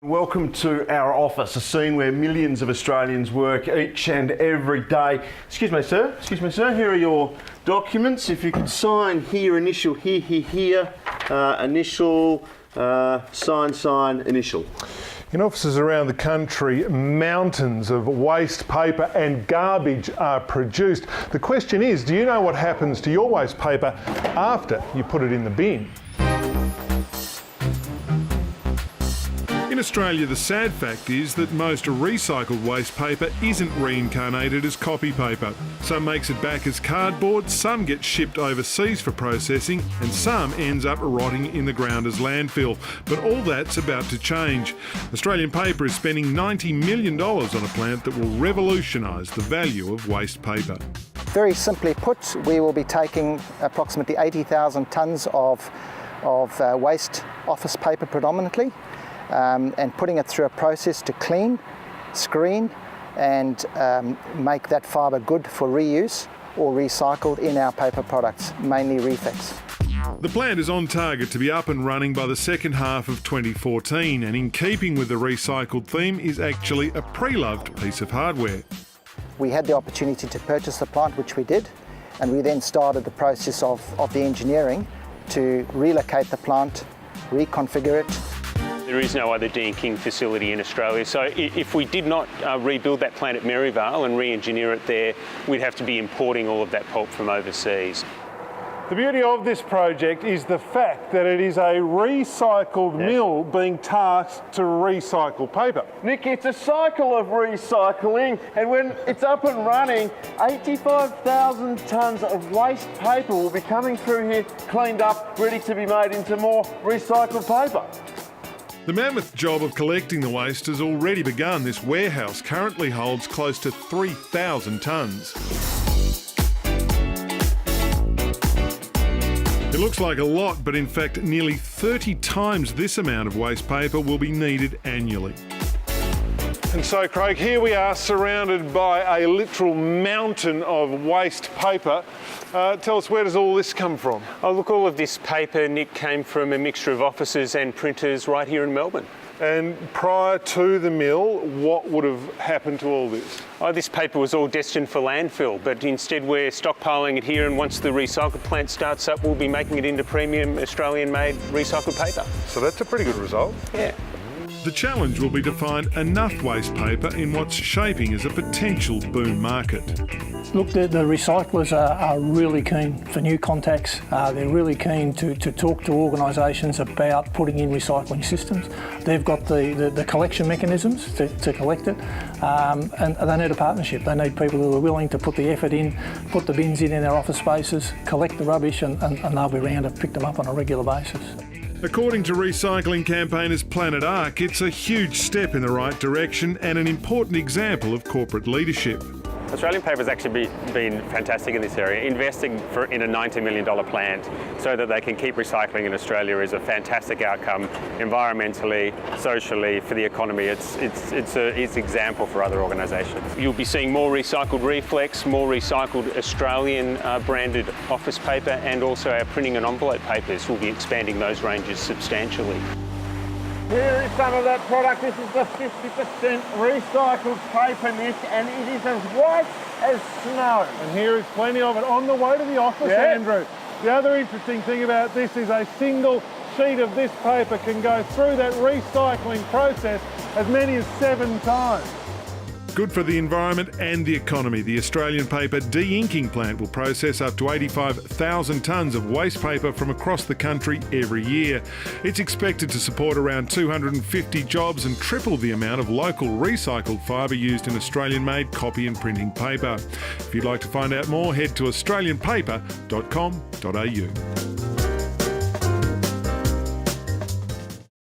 Welcome to our office, a scene where millions of Australians work each and every day. Excuse me, sir. Here are your documents. If you could sign here, initial here, initial, sign, initial. In offices around the country, mountains of waste paper and garbage are produced. The question is, do you know what happens to your waste paper after you put it in the bin? In Australia, the sad fact is that most recycled waste paper isn't reincarnated as copy paper. Some makes it back as cardboard, some gets shipped overseas for processing, and some ends up rotting in the ground as landfill. But all that's about to change. Australian Paper is spending $90 million on a plant that will revolutionise the value of waste paper. Very simply put, we will be taking approximately 80,000 tonnes of waste office paper predominantly, and putting it through a process to clean, screen and make that fibre good for reuse or recycled in our paper products, mainly Reflex. The plant is on target to be up and running by the second half of 2014, and in keeping with the recycled theme is actually a pre-loved piece of hardware. We had the opportunity to purchase the plant, which we did, and we then started the process of the engineering to relocate the plant, reconfigure it. There is no other de-inking facility in Australia, so if we did not rebuild that plant at Maryvale and re-engineer it there, we'd have to be importing all of that pulp from overseas. The beauty of this project is the fact that it is a recycled mill being tasked to recycle paper. Nick, it's a cycle of recycling, and when it's up and running, 85,000 tonnes of waste paper will be coming through here, cleaned up, ready to be made into more recycled paper. The mammoth job of collecting the waste has already begun. This warehouse currently holds close to 3,000 tonnes. It looks like a lot, but in fact nearly 30 times this amount of waste paper will be needed annually. And so, Craig, here we are surrounded by a literal mountain of waste paper. Tell us, where does all this come from? Oh, look, all of this paper, Nick, came from a mixture of offices and printers right here in Melbourne. And prior to the mill, what would have happened to all this? Oh, this paper was all destined for landfill, but instead we're stockpiling it here, and once the recycled plant starts up, we'll be making it into premium Australian-made recycled paper. So that's a pretty good result. Yeah. The challenge will be to find enough waste paper in what's shaping as a potential boom market. Look, the recyclers are really keen for new contacts. They're really keen to talk to organisations about putting in recycling systems. They've got the collection mechanisms to collect it, and they need a partnership. They need people who are willing to put the effort in, put the bins in their office spaces, collect the rubbish, and they'll be around to pick them up on a regular basis. According to recycling campaigners Planet Ark, it's a huge step in the right direction and an important example of corporate leadership. Australian Paper has actually been fantastic in this area. Investing in a $90 million plant so that they can keep recycling in Australia is a fantastic outcome, environmentally, socially, for the economy. It's an example for other organisations. You'll be seeing more recycled Reflex, more recycled Australian branded office paper, and also our printing and envelope papers. We'll be expanding those ranges substantially. Here is some of that product. This is the 50% recycled paper, Nick, and it is as white as snow. And here is plenty of it on the way to the office, Andrew. The other interesting thing about this is a single sheet of this paper can go through that recycling process as many as 7 times. Good for the environment and the economy. The Australian Paper de-inking plant will process up to 85,000 tonnes of waste paper from across the country every year. It's expected to support around 250 jobs and triple the amount of local recycled fibre used in Australian-made copy and printing paper. If you'd like to find out more, head to australianpaper.com.au.